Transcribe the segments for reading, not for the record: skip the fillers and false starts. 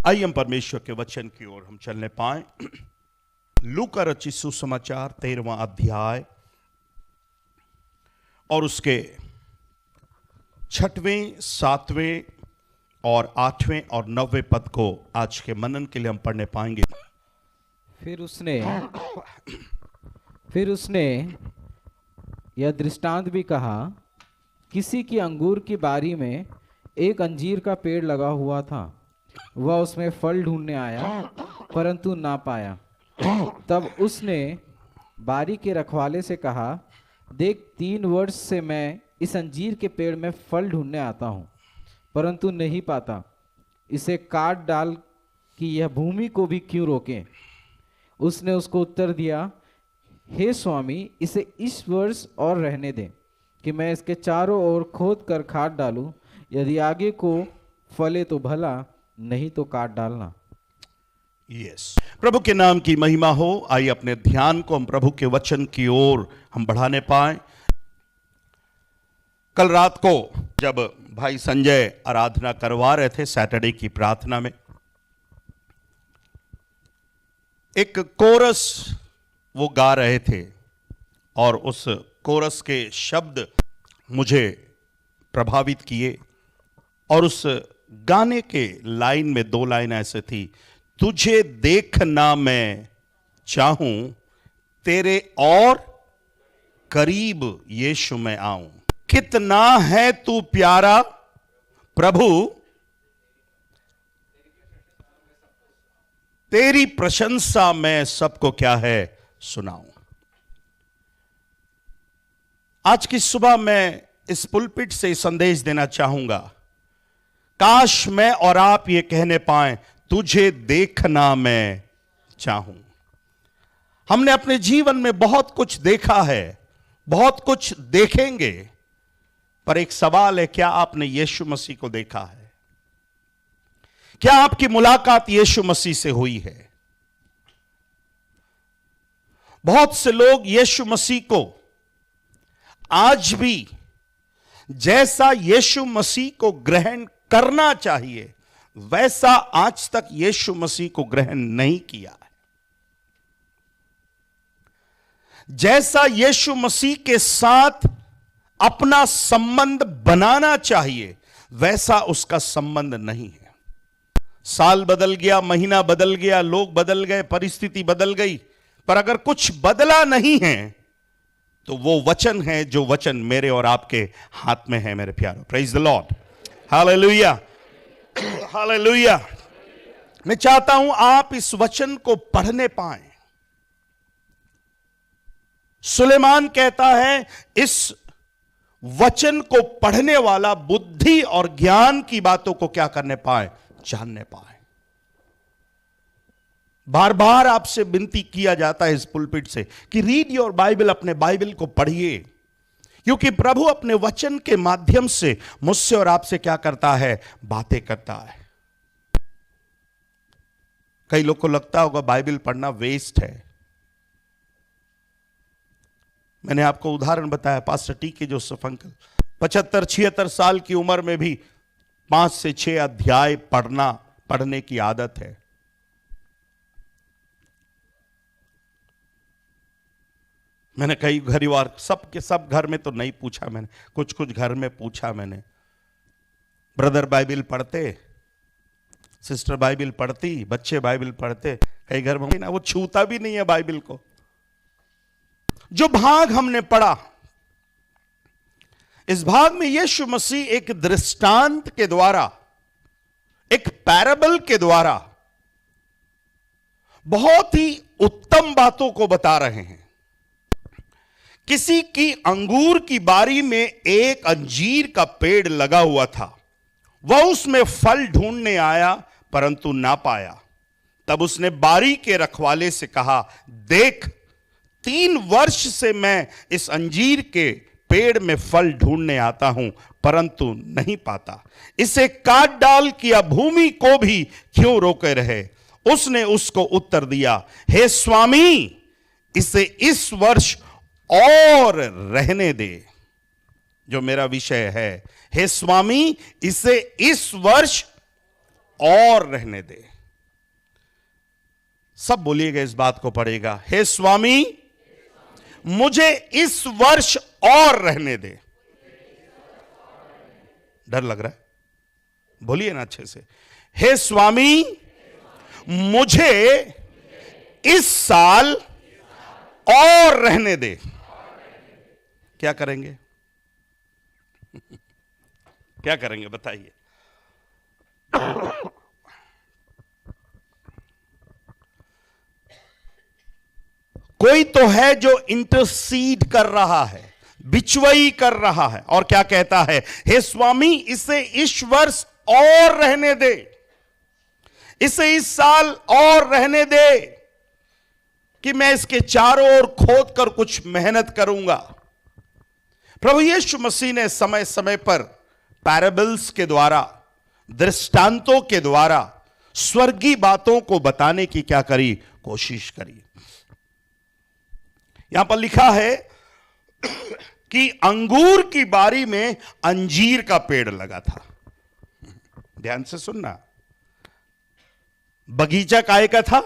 आइए हम परमेश्वर के वचन की ओर हम चलने पाए। लूका रचित सुसमाचार 13वां अध्याय और उसके 6वें, 7वें और 8वें और 9वें पद को आज के मनन के लिए हम पढ़ने पाएंगे। फिर उसने यह दृष्टांत भी कहा, किसी की अंगूर की बारी में एक अंजीर का पेड़ लगा हुआ था। वह उसमें फल ढूंढने आया परंतु ना पाया। तब उसने बारी के रखवाले से कहा, देख 3 वर्ष से मैं इस अंजीर के पेड़ में फल ढूंढने आता हूँ परंतु नहीं पाता। इसे काट डाल कि यह भूमि को भी क्यों रोके। उसने उसको उत्तर दिया, हे स्वामी, इसे इस वर्ष और रहने दें कि मैं इसके चारों ओर खोद कर खाद डालूं। यदि आगे को फले तो भला, नहीं तो काट डालना। यस, प्रभु के नाम की महिमा हो। आइए अपने ध्यान को हम प्रभु के वचन की ओर हम बढ़ाने पाए। कल रात को जब भाई संजय आराधना करवा रहे थे सैटरडे की प्रार्थना में, एक कोरस वो गा रहे थे और उस कोरस के शब्द मुझे प्रभावित किए। और उस गाने के लाइन में 2 लाइन ऐसे थी, तुझे देखना मैं चाहूं, तेरे और करीब यीशु मैं आऊं। कितना है तू प्यारा प्रभु, तेरी प्रशंसा मैं सबको क्या है सुनाऊं। आज की सुबह मैं इस पुलपिट से संदेश देना चाहूंगा, काश मैं और आप ये कहने पाएं, तुझे देखना मैं चाहूं। हमने अपने जीवन में बहुत कुछ देखा है, बहुत कुछ देखेंगे, पर एक सवाल है, क्या आपने यीशु मसीह को देखा है? क्या आपकी मुलाकात यीशु मसीह से हुई है? बहुत से लोग यीशु मसीह को आज भी जैसा यीशु मसीह को ग्रहण करना चाहिए वैसा आज तक यीशु मसीह को ग्रहण नहीं किया है। जैसा यीशु मसीह के साथ अपना संबंध बनाना चाहिए वैसा उसका संबंध नहीं है। साल बदल गया, महीना बदल गया, लोग बदल गए, परिस्थिति बदल गई, पर अगर कुछ बदला नहीं है तो वो वचन है जो वचन मेरे और आपके हाथ में है। मेरे प्यारो, praise the Lord, hallelujah, hallelujah. मैं चाहता हूं आप इस वचन को पढ़ने पाएं। सुलेमान कहता है, इस वचन को पढ़ने वाला बुद्धि और ज्ञान की बातों को क्या करने पाए? जानने पाए। बार बार आपसे विनती किया जाता है इस पुलपिट से कि रीड योर बाइबल, अपने बाइबल को पढ़िए, क्योंकि प्रभु अपने वचन के माध्यम से मुझसे और आपसे क्या करता है? बातें करता है। कई लोग को लगता होगा बाइबल पढ़ना वेस्ट है। मैंने आपको उदाहरण बताया, पास्टर टी के जोसेफ अंकल 75-76 साल की उम्र में भी 5 से 6 अध्याय पढ़ने की आदत है। मैंने कई परिवार, सबके सब घर में तो नहीं पूछा मैंने, कुछ घर में पूछा मैंने, ब्रदर बाइबल पढ़ते, सिस्टर बाइबल पढ़ती, बच्चे बाइबल पढ़ते। कई घर में ना वो छूता भी नहीं है बाइबल को। जो भाग हमने पढ़ा, इस भाग में यीशु मसीह एक दृष्टांत के द्वारा, एक पैराबल के द्वारा बहुत ही उत्तम बातों को बता रहे हैं। किसी की अंगूर की बारी में एक अंजीर का पेड़ लगा हुआ था। वह उसमें फल ढूंढने आया परंतु ना पाया। तब उसने बारी के रखवाले से कहा, देख 3 वर्ष से मैं इस अंजीर के पेड़ में फल ढूंढने आता हूं परंतु नहीं पाता। इसे काट डाल किया भूमि को भी क्यों रोके रहे। उसने उसको उत्तर दिया, हे स्वामी, इसे इस वर्ष और रहने दे। जो मेरा विषय है, हे स्वामी, इसे इस वर्ष और रहने दे। सब बोलिएगा, इस बात को पढ़ेगा, हे स्वामी मुझे इस वर्ष और रहने दे। डर लग रहा है, बोलिए ना अच्छे से, हे स्वामी मुझे इस साल और रहने दे। क्या करेंगे? क्या करेंगे बताइए? कोई तो है जो इंटरसीड कर रहा है, बिचवई कर रहा है, और क्या कहता है, हे स्वामी इसे इस वर्ष और रहने दे, इसे इस साल और रहने दे, कि मैं इसके चारों ओर खोद कर कुछ मेहनत करूंगा। प्रभु यीशु मसीह ने समय समय पर पैराबल्स के द्वारा, दृष्टांतों के द्वारा स्वर्गीय बातों को बताने की क्या करी? कोशिश करी। यहां पर लिखा है कि अंगूर की बारी में अंजीर का पेड़ लगा था। ध्यान से सुनना, बगीचा काय का था?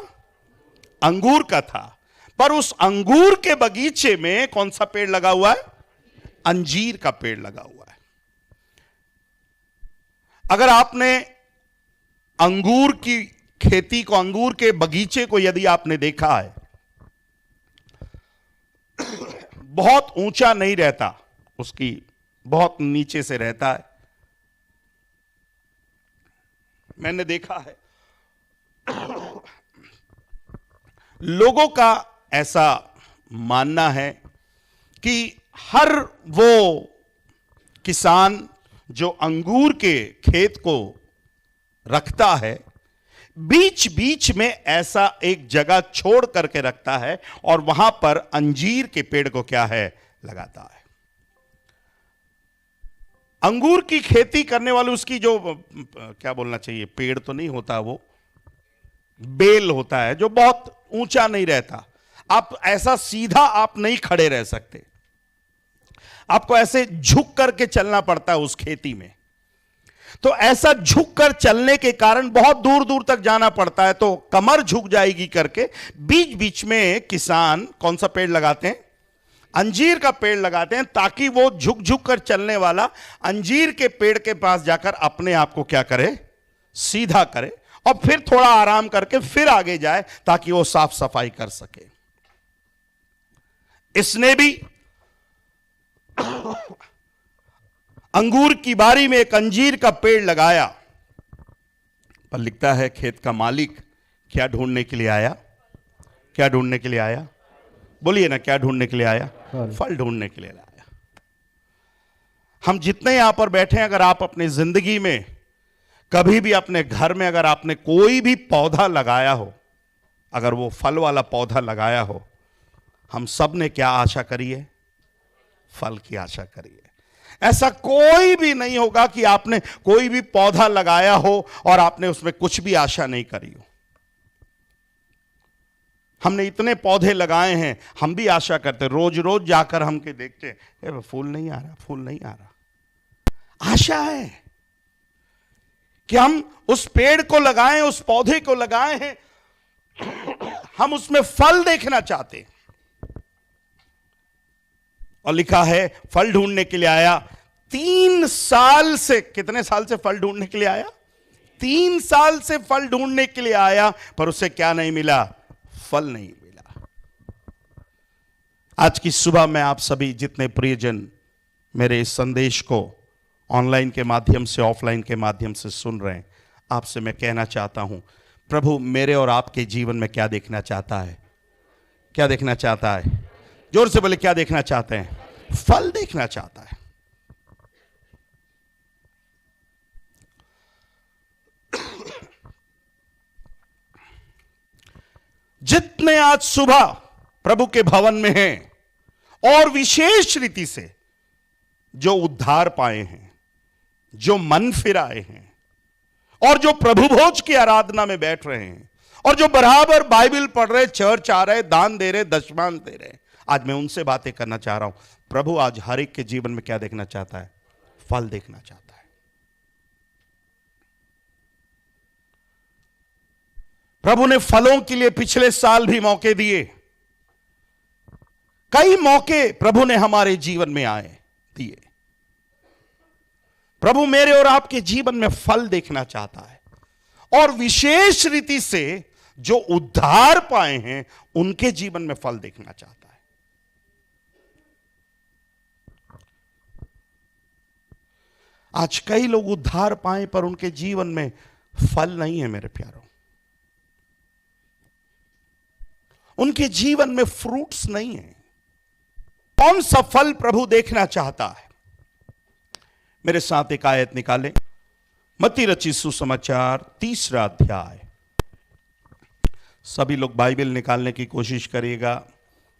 अंगूर का था। पर उस अंगूर के बगीचे में कौन सा पेड़ लगा हुआ है? अंजीर का पेड़ लगा हुआ है। अगर आपने अंगूर की खेती को, अंगूर के बगीचे को यदि आपने देखा है, बहुत ऊंचा नहीं रहता, उसकी बहुत नीचे से रहता है। मैंने देखा है लोगों का ऐसा मानना है कि हर वो किसान जो अंगूर के खेत को रखता है, बीच बीच में ऐसा एक जगह छोड़ करके रखता है और वहां पर अंजीर के पेड़ को क्या है? लगाता है। अंगूर की खेती करने वाले, उसकी जो क्या बोलना चाहिए, पेड़ तो नहीं होता, वो बेल होता है जो बहुत ऊंचा नहीं रहता। आप ऐसा सीधा आप नहीं खड़े रह सकते, आपको ऐसे झुक करके चलना पड़ता है उस खेती में। तो ऐसा झुक कर चलने के कारण बहुत दूर दूर तक जाना पड़ता है, तो कमर झुक जाएगी करके बीच बीच में किसान कौन सा पेड़ लगाते हैं? अंजीर का पेड़ लगाते हैं, ताकि वो झुक झुक कर चलने वाला अंजीर के पेड़ के पास जाकर अपने आप को क्या करे? सीधा करे, और फिर थोड़ा आराम करके फिर आगे जाए, ताकि वो साफ सफाई कर सके। इसने भी अंगूर की बारी में एक अंजीर का पेड़ लगाया, पर लिखता है खेत का मालिक क्या ढूंढने के लिए आया? क्या ढूंढने के लिए आया? बोलिए ना, क्या ढूंढने के लिए आया? फल ढूंढने के लिए आया। हम जितने यहां पर बैठे हैं, अगर आप अपनी जिंदगी में कभी भी अपने घर में अगर आपने कोई भी पौधा लगाया हो, अगर वो फल वाला पौधा लगाया हो, हम सब ने क्या आशा करी है? फल की आशा करी है। ऐसा कोई भी नहीं होगा कि आपने कोई भी पौधा लगाया हो और आपने उसमें कुछ भी आशा नहीं करी हो। हमने इतने पौधे लगाए हैं, हम भी आशा करते, रोज रोज जाकर हम के देखते, फूल नहीं आ रहा, फूल नहीं आ रहा। आशा है कि हम उस पेड़ को लगाएं, उस पौधे को लगाए हैं, हम उसमें फल देखना चाहते हैं। और लिखा है फल ढूंढने के लिए आया। 3 साल से, कितने साल से फल ढूंढने के लिए आया? 3 साल से फल ढूंढने के लिए आया, पर उसे क्या नहीं मिला? फल नहीं मिला। आज की सुबह में आप सभी जितने प्रियजन मेरे इस संदेश को ऑनलाइन के माध्यम से, ऑफलाइन के माध्यम से सुन रहे हैं, आपसे मैं कहना चाहता हूं, प्रभु मेरे और आपके जीवन में क्या देखना चाहता है? क्या देखना चाहता है? जोर से बोले, क्या देखना चाहते हैं? फल देखना चाहता है। जितने आज सुबह प्रभु के भवन में हैं और विशेष रीति से जो उद्धार पाए हैं, जो मन फिराए हैं, और जो प्रभु भोज की आराधना में बैठ रहे हैं, और जो बराबर बाइबल पढ़ रहे, चर्च आ रहे, दान दे रहे, दशमान दे रहे, आज मैं उनसे बातें करना चाह रहा हूं। प्रभु आज हर एक के जीवन में क्या देखना चाहता है? फल देखना चाहता है। प्रभु ने फलों के लिए पिछले साल भी मौके दिए, कई मौके प्रभु ने हमारे जीवन में दिए। प्रभु मेरे और आपके जीवन में फल देखना चाहता है, और विशेष रीति से जो उद्धार पाए हैं उनके जीवन में फल देखना चाहता है। आज कई लोग उद्धार पाए पर उनके जीवन में फल नहीं है मेरे प्यारों, उनके जीवन में फ्रूट्स नहीं है। कौन सा फल प्रभु देखना चाहता है? मेरे साथ एक आयत निकालें, मत्ती रचित सुसमाचार 3रा अध्याय। सभी लोग बाइबल निकालने की कोशिश करिएगा।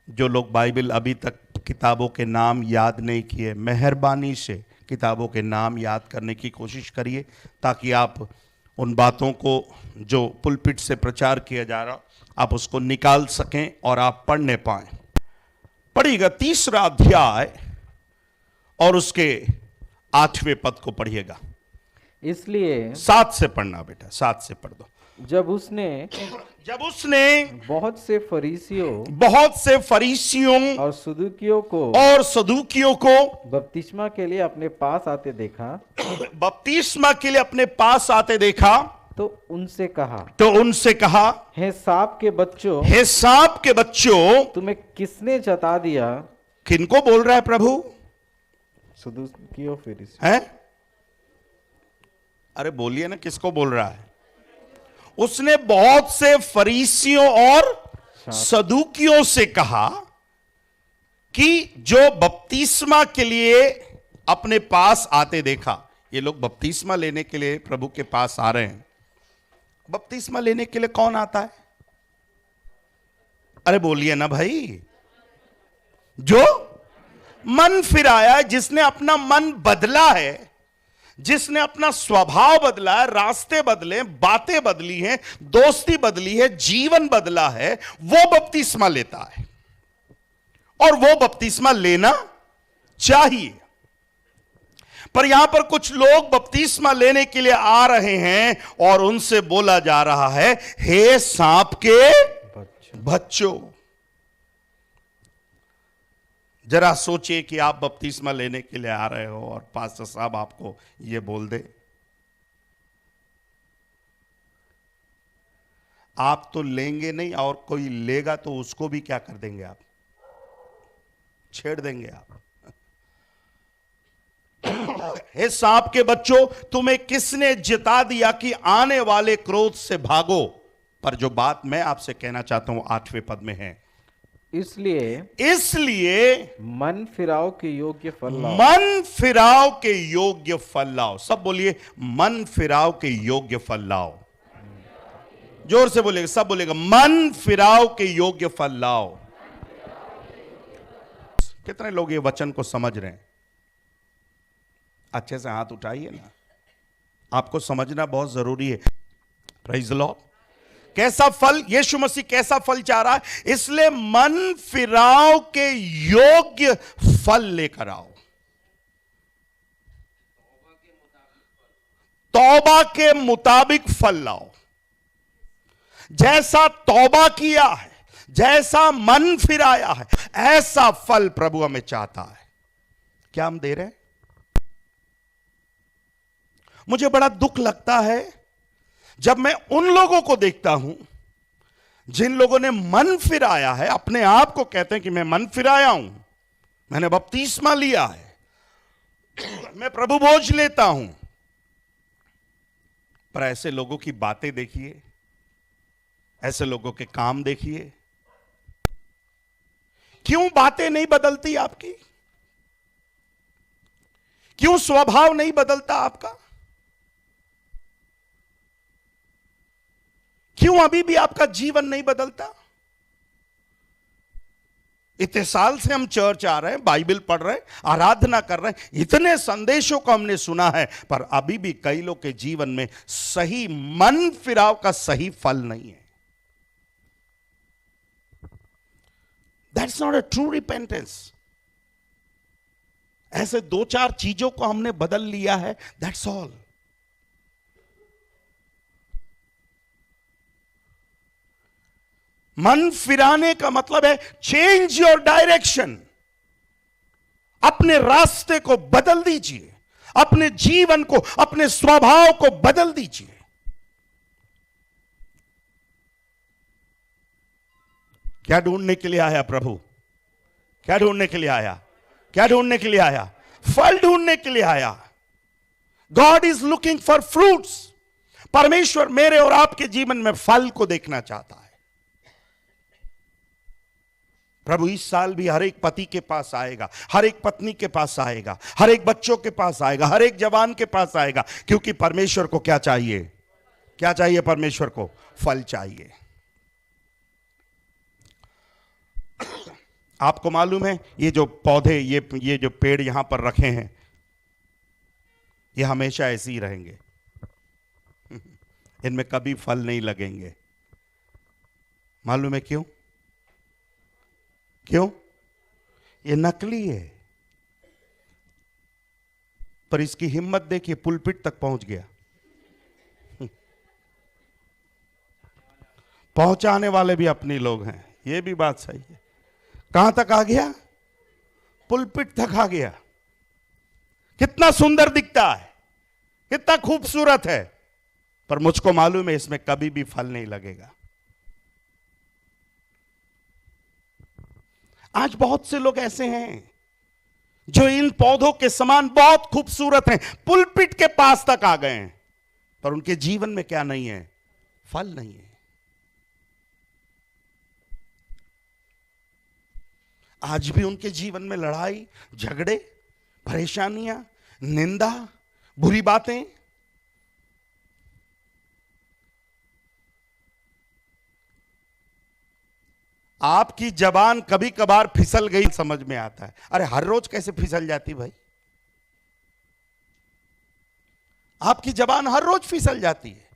जो लोग बाइबल अभी तक किताबों के नाम याद नहीं किए, मेहरबानी से किताबों के नाम याद करने की कोशिश करिए, ताकि आप उन बातों को जो पुलपिट से प्रचार किया जा रहा आप उसको निकाल सकें और आप पढ़ने पाएं। पढ़िएगा 3रा अध्याय और उसके 8वें पद को पढ़िएगा। इसलिए 7 से पढ़ना बेटा, 7 से पढ़ दो। जब उसने बहुत से फरीसियों और सदूकियों को बपतिस्मा के लिए अपने पास आते देखा, तो उनसे कहा, हे सांप के बच्चों, तुम्हें किसने जता दिया? किनको बोल रहा है प्रभु? सदूकियों फरीसी है? अरे बोलिए ना, किसको बोल रहा है? उसने बहुत से फरीसियों और सदूकियों से कहा कि जो बपतिस्मा के लिए अपने पास आते देखा। ये लोग बपतिस्मा लेने के लिए प्रभु के पास आ रहे हैं। बपतिस्मा लेने के लिए कौन आता है? अरे बोलिए ना भाई, जो मन फिराया है, जिसने अपना मन बदला है, जिसने अपना स्वभाव बदला है, रास्ते बदले, बातें बदली हैं, दोस्ती बदली है, जीवन बदला है, वो बपतिस्मा लेता है, और वो बपतिस्मा लेना चाहिए। पर यहां पर कुछ लोग बपतिस्मा लेने के लिए आ रहे हैं और उनसे बोला जा रहा है, हे सांप के बच्चों। जरा सोचिए कि आप बपतिस्मा लेने के लिए आ रहे हो और पास्टर साहब आपको ये बोल दे। आप तो लेंगे नहीं, और कोई लेगा तो उसको भी क्या कर देंगे आप? छेड़ देंगे आप। हे सांप के बच्चों, तुम्हें किसने जिता दिया कि आने वाले क्रोध से भागो? पर जो बात मैं आपसे कहना चाहता हूं 8वें पद में है, इसलिए मन फिराव के योग्य फल लाओ। सब बोलिए, मन फिराव के योग्य फल लाओ। जोर से बोलेगा, सब बोलेगा, मन फिराव के योग्य फल लाओ। कितने लोग ये वचन को समझ रहे हैं? अच्छे से हाथ उठाइए ना, आपको समझना बहुत जरूरी है। Praise the Lord. कैसा फल यीशु मसीह कैसा फल चाह रहा है? इसलिए मन फिराव के योग्य फल लेकर आओ। तौबा के मुताबिक फल लाओ। जैसा तौबा किया है, जैसा मन फिराया है, ऐसा फल प्रभु हमें चाहता है। क्या हम दे रहे हैं? मुझे बड़ा दुख लगता है जब मैं उन लोगों को देखता हूं जिन लोगों ने मन फिराया है, अपने आप को कहते हैं कि मैं मन फिराया हूं, मैंने बपतिस्मा लिया है, मैं प्रभु भोज लेता हूं। पर ऐसे लोगों की बातें देखिए, ऐसे लोगों के काम देखिए। क्यों बातें नहीं बदलती आपकी? क्यों स्वभाव नहीं बदलता आपका? क्यों अभी भी आपका जीवन नहीं बदलता? इतने साल से हम चर्च आ रहे हैं, बाइबल पढ़ रहे हैं, आराधना कर रहे हैं, इतने संदेशों को हमने सुना है, पर अभी भी कई लोग के जीवन में सही मन फिराव का सही फल नहीं है। That's not a true repentance. ऐसे 2-4 चीजों को हमने बदल लिया है, दैट्स ऑल। मन फिराने का मतलब है चेंज योर डायरेक्शन। अपने रास्ते को बदल दीजिए, अपने जीवन को, अपने स्वभाव को बदल दीजिए। क्या ढूंढने के लिए आया प्रभु? क्या ढूंढने के लिए आया? क्या ढूंढने के लिए आया? फल ढूंढने के लिए आया। God is looking for fruits. परमेश्वर मेरे और आपके जीवन में फल को देखना चाहता है। प्रभु इस साल भी हर एक पति के पास आएगा, हर एक पत्नी के पास आएगा, हर एक बच्चों के पास आएगा, हर एक जवान के पास आएगा, क्योंकि परमेश्वर को क्या चाहिए? क्या चाहिए परमेश्वर को? फल चाहिए। आपको मालूम है ये जो पौधे, ये जो पेड़ यहां पर रखे हैं, ये हमेशा ऐसे ही रहेंगे। इनमें कभी फल नहीं लगेंगे। मालूम है क्यों? क्यों? ये नकली है। पर इसकी हिम्मत देखिए, पुलपिट तक पहुंच गया। पहुंचाने वाले भी अपने लोग हैं, ये भी बात सही है। कहां तक आ गया? पुलपिट तक आ गया। कितना सुंदर दिखता है, कितना खूबसूरत है, पर मुझको मालूम है इसमें कभी भी फल नहीं लगेगा। आज बहुत से लोग ऐसे हैं जो इन पौधों के समान बहुत खूबसूरत हैं, पुलपिट के पास तक आ गए हैं, पर उनके जीवन में क्या नहीं है? फल नहीं है। आज भी उनके जीवन में लड़ाई, झगड़े, परेशानियां, निंदा, बुरी बातें। आपकी जबान कभी कभार फिसल गई, समझ में आता है। अरे हर रोज कैसे फिसल जाती भाई? आपकी जबान हर रोज फिसल जाती है।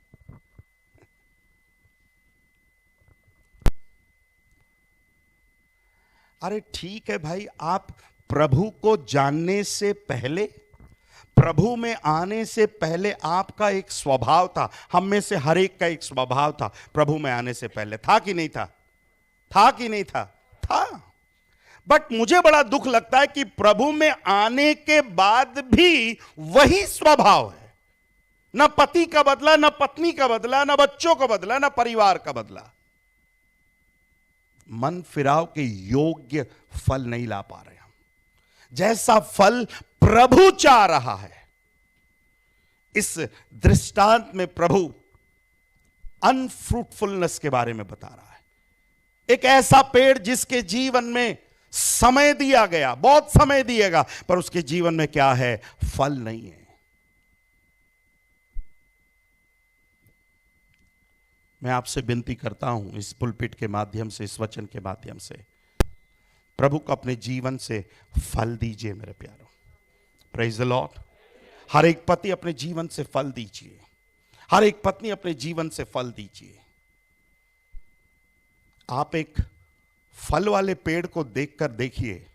अरे ठीक है भाई, आप प्रभु को जानने से पहले, प्रभु में आने से पहले आपका एक स्वभाव था। हम में से हर एक का एक स्वभाव था प्रभु में आने से पहले। था कि नहीं था? था कि नहीं था? था। बट मुझे बड़ा दुख लगता है कि प्रभु में आने के बाद भी वही स्वभाव है। ना पति का बदला, ना पत्नी का बदला, ना बच्चों का बदला, ना परिवार का बदला। मन फिराव के योग्य फल नहीं ला पा रहे हम, जैसा फल प्रभु चाह रहा है। इस दृष्टांत में प्रभु अनफ्रूटफुलनेस के बारे में बता रहा है। एक ऐसा पेड़ जिसके जीवन में समय दिया गया, बहुत समय दिएगा, पर उसके जीवन में क्या है? फल नहीं है। मैं आपसे विनती करता हूं इस पुलपिट के माध्यम से, इस वचन के माध्यम से, प्रभु को अपने जीवन से फल दीजिए मेरे प्यारों। Praise the Lord. हर एक पति अपने जीवन से फल दीजिए, हर एक पत्नी अपने जीवन से फल दीजिए। आप एक फल वाले पेड़ को देखकर देखिए,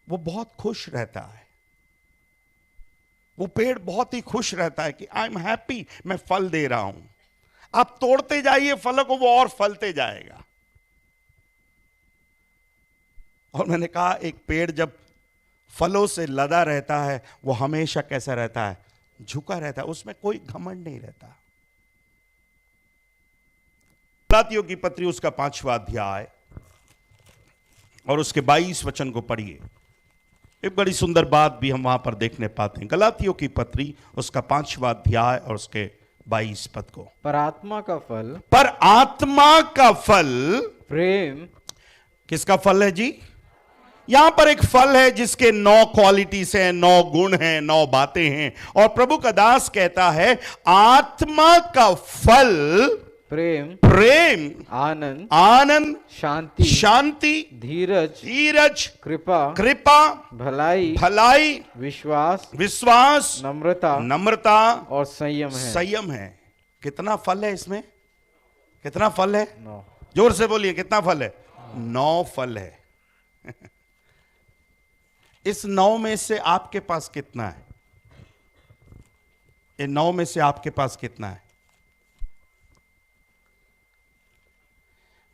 वो बहुत खुश रहता है। वो पेड़ बहुत ही खुश रहता है कि आई एम हैप्पी, मैं फल दे रहा हूं। आप तोड़ते जाइए फलों को, वो और फलते जाएगा। और मैंने कहा एक पेड़ जब फलों से लदा रहता है, वो हमेशा कैसा रहता है? झुका रहता है, उसमें कोई घमंड नहीं रहता। गलातियों की पत्री उसका 5वां अध्याय और उसके 22 वचन को पढ़िए। एक बड़ी सुंदर बात भी हम वहां पर देखने पाते हैं। गलातियों की पत्री उसका 5वां अध्याय और उसके 22 पद को। पर आत्मा का फल, पर आत्मा का फल प्रेम। किसका फल है जी? यहां पर एक फल है जिसके 9 क्वालिटीज हैं, 9 गुण हैं, 9 बातें हैं। और प्रभु का दास कहता है आत्मा का फल प्रेम, प्रेम, आनंद, आनंद, शांति, शांति, धीरज, धीरज, कृपा, कृपा, भलाई, भलाई, विश्वास, विश्वास, नम्रता, नम्रता और संयम है। संयम है। कितना फल है इसमें? कितना फल है? 9। जोर से बोलिए, कितना फल है? 9 फल है। इस 9 में से आपके पास कितना है? इन 9 में से आपके पास कितना है?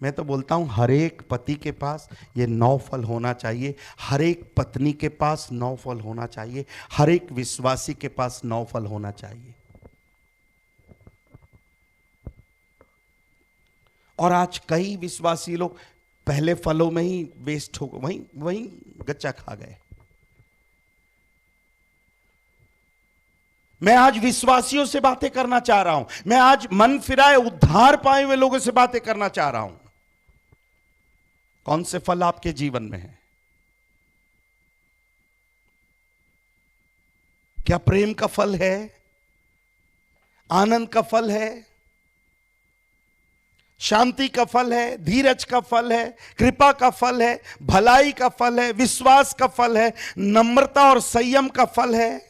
मैं तो बोलता हूं हर एक पति के पास ये 9 फल होना चाहिए, हर एक पत्नी के पास 9 फल होना चाहिए, हर एक विश्वासी के पास 9 फल होना चाहिए। और आज कई विश्वासी लोग पहले फलों में ही वेस्ट हो गए, वहीं गच्चा खा गए। मैं आज विश्वासियों से बातें करना चाह रहा हूं, मैं आज मन फिराए उद्धार पाए हुए लोगों से बातें करना चाह रहा हूं। कौन से फल आपके जीवन में है? क्या प्रेम का फल है? आनंद का फल है? शांति का फल है? धीरज का फल है? कृपा का फल है? भलाई का फल है? विश्वास का फल है? नम्रता और संयम का फल है?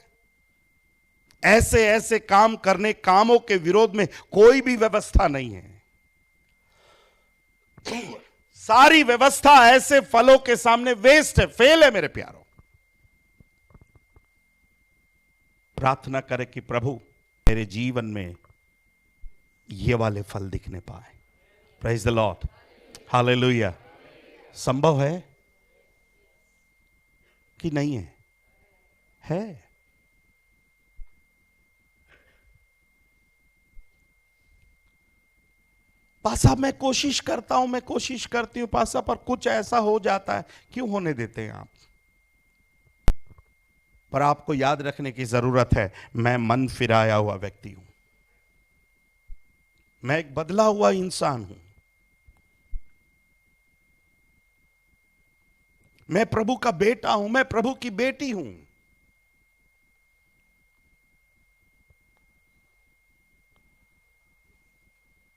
ऐसे ऐसे काम करने, कामों के विरोध में कोई भी व्यवस्था नहीं है। सारी व्यवस्था ऐसे फलों के सामने वेस्ट है, फेल है मेरे प्यारों। प्रार्थना करें कि प्रभु मेरे जीवन में ये वाले फल दिखने पाए। Praise the Lord, hallelujah. संभव है कि नहीं है? है। पासा मैं कोशिश करता हूं, मैं कोशिश करती हूं पासा, पर कुछ ऐसा हो जाता है। क्यों होने देते हैं आप? पर आपको याद रखने की जरूरत है, मैं मन फिराया हुआ व्यक्ति हूं, मैं एक बदला हुआ इंसान हूं, मैं प्रभु का बेटा हूं, मैं प्रभु की बेटी हूं।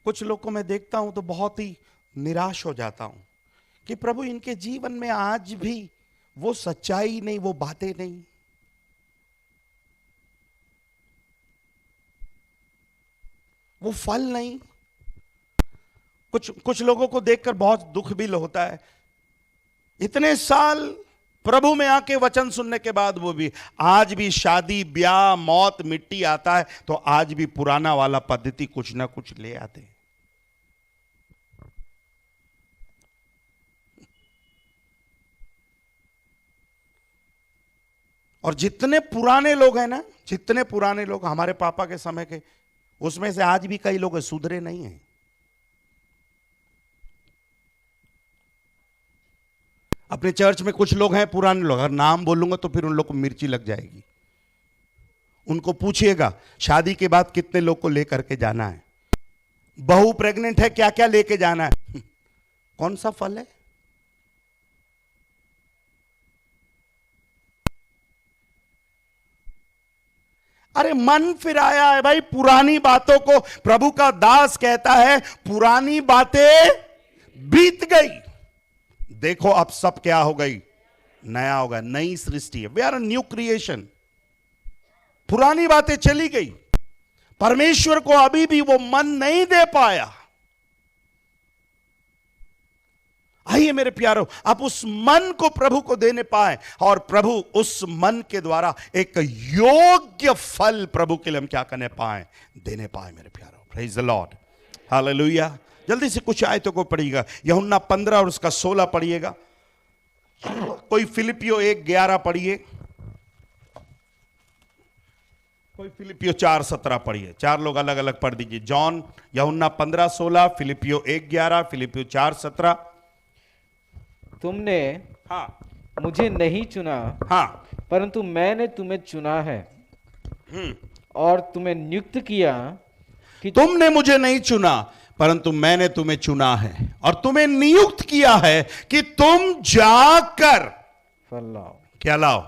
कुछ लोग को मैं देखता हूं तो बहुत ही निराश हो जाता हूं कि प्रभु इनके जीवन में आज भी वो सच्चाई नहीं, वो बातें नहीं। वो फल नहीं। कुछ लोगों को देखकर बहुत दुख भी होता है। इतने साल प्रभु में आके वचन सुनने के बाद वो भी आज भी शादी ब्याह मौत मिट्टी आता है तो आज भी पुराना वाला पद्धति कुछ ना कुछ ले आते हैं। और जितने पुराने लोग हैं ना, जितने पुराने लोग हमारे पापा के समय के, उसमें से आज भी कई लोग सुधरे नहीं हैं। अपने चर्च में कुछ लोग हैं पुराने लोग, अगर नाम बोलूंगा तो फिर उन लोग को मिर्ची लग जाएगी। उनको पूछिएगा शादी के बाद कितने लोग को लेकर के जाना है, बहू प्रेग्नेंट है क्या क्या लेके जाना है, कौन सा फल है? अरे मन फिराया है भाई पुरानी बातों को। प्रभु का दास कहता है पुरानी बातें बीत गई, देखो अब सब क्या हो गई, नया होगा, नई सृष्टि है। We are a new creation. पुरानी बातें चली गई, परमेश्वर को अभी भी वो मन नहीं दे पाया। आइए मेरे प्यारो, आप उस मन को प्रभु को देने पाए और प्रभु उस मन के द्वारा एक योग्य फल प्रभु के लिए हम क्या करने पाए, देने पाए मेरे प्यारो। Praise the Lord, hallelujah. जल्दी से कुछ आयतों को पढ़िएगा। यूहन्ना 15 और उसका 16 पढ़िएगा। कोई फिलिपियो 1:11 पढ़िए, कोई फिलिपियो 4:17 पढ़िए। 4 लोग अलग अलग पढ़ दीजिए। जॉन यूहन्ना 15:16, फिलिपियो 1:11, फिलिपियो 4:17। तुमने हाँ मुझे नहीं चुना, हाँ परंतु मैंने तुम्हें चुना है और तुम्हें नियुक्त किया कि तुमने मुझे नहीं चुना परंतु मैंने तुम्हें चुना है और तुम्हें नियुक्त किया है कि तुम जाकर फल लाओ। क्या लाओ?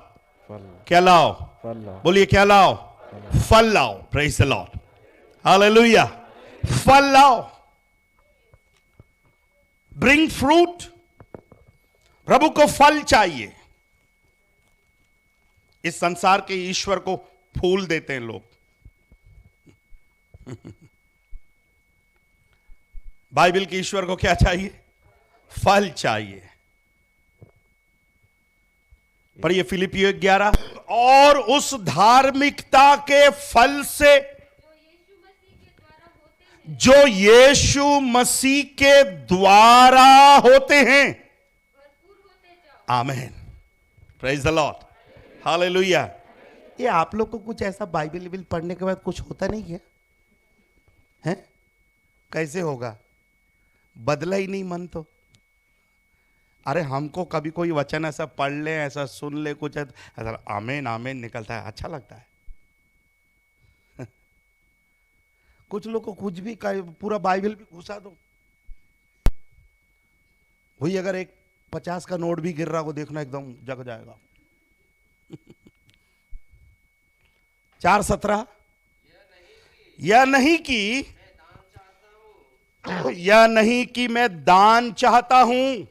फल क्या लाओ? फल लाओ। बोलिए क्या लाओ? फल लाओ। Praise the Lord, hallelujah. फल लाओ, ब्रिंग फ्रूट। प्रभु को फल चाहिए। इस संसार के ईश्वर को फूल देते हैं लोग। बाइबल के ईश्वर को क्या चाहिए? फल चाहिए। पढ़िए फिलिपियो 11। और उस धार्मिकता के फल से जो यीशु मसीह के द्वारा होते हैं। आमीन, प्रेज द लॉर्ड, हालेलुया। ये आप लोग को कुछ ऐसा बाइबल पढ़ने के बाद कुछ होता नहीं है? हैं? कैसे होगा? बदला ही नहीं मन तो। अरे हमको कभी कोई वचन ऐसा पढ़ ले, ऐसा सुन ले, कुछ ऐसा आमीन आमीन निकलता है, अच्छा लगता है। कुछ लोग को कुछ भी पूरा बाइबल भी घुसा दो, वही अगर एक 50 का नोट भी गिर रहा हो देखना एकदम जग जाएगा। 4:17 यह नहीं कि मैं दान चाहता हूं,